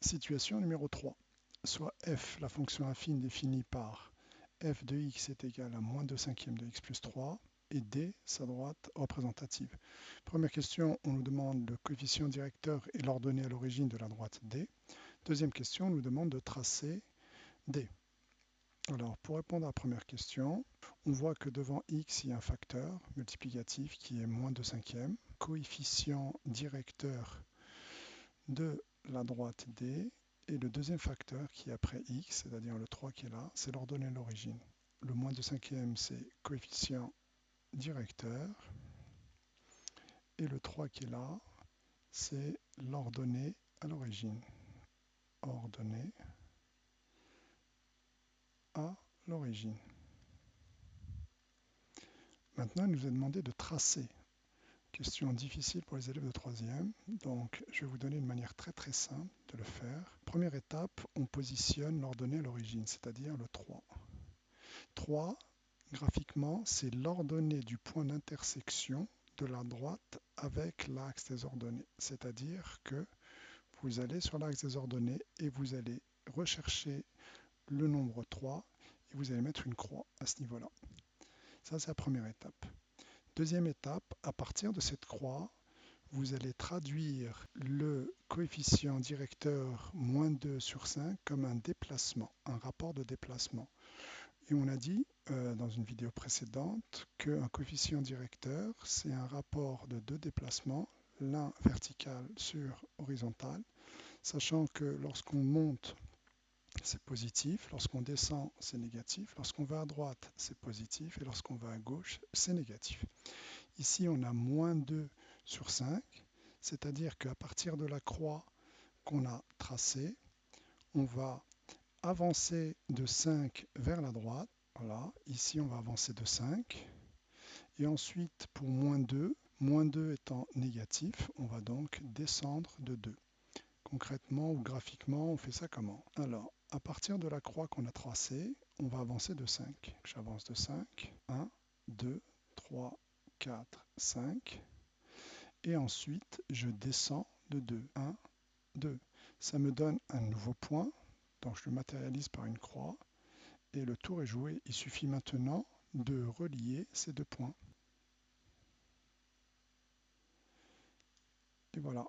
Situation numéro 3. Soit f, la fonction affine définie par f de x est égal à moins 2 cinquièmes de x plus 3 et d, sa droite représentative. Première question, on nous demande le coefficient directeur et l'ordonnée à l'origine de la droite d. Deuxième question, on nous demande de tracer d. Alors, pour répondre à la première question, on voit que devant x, il y a un facteur multiplicatif qui est moins 2 cinquièmes. Coefficient directeur de la droite d. Et le deuxième facteur qui est après x, c'est-à-dire le 3 qui est là, c'est l'ordonnée à l'origine. Le moins 2 cinquièmes, c'est coefficient directeur. Et le 3 qui est là, c'est l'ordonnée à l'origine. Ordonnée à l'origine. Maintenant, il nous est demandé de tracer. Question difficile pour les élèves de 3e. Donc, je vais vous donner une manière très simple de le faire. Première étape, on positionne l'ordonnée à l'origine, c'est-à-dire le 3. 3, graphiquement, c'est l'ordonnée du point d'intersection de la droite avec l'axe des ordonnées. C'est-à-dire que vous allez sur l'axe des ordonnées et vous allez rechercher le nombre 3 et vous allez mettre une croix à ce niveau-là. Ça, c'est la première étape. Deuxième étape, à partir de cette croix, vous allez traduire le coefficient directeur moins 2 sur 5 comme un déplacement, un rapport de déplacement. Et on a dit dans une vidéo précédente qu'un coefficient directeur, c'est un rapport de deux déplacements, l'un vertical sur horizontal, sachant que lorsqu'on monte, c'est positif, lorsqu'on descend, c'est négatif, lorsqu'on va à droite, c'est positif, et lorsqu'on va à gauche, c'est négatif. Ici, on a moins 2 sur 5, c'est-à-dire qu'à partir de la croix qu'on a tracée, on va avancer de 5 vers la droite. Voilà, ici on va avancer de 5. Et ensuite, pour moins 2 étant négatif, on va donc descendre de 2. Concrètement ou graphiquement, on fait ça comment? Alors, à partir de la croix qu'on a tracée, on va avancer de 5. J'avance de 5. 1, 2, 3, 4, 5. Et ensuite, je descends de 2. 1, 2. Ça me donne un nouveau point. Donc, je le matérialise par une croix. Et le tour est joué. Il suffit maintenant de relier ces deux points. Et voilà.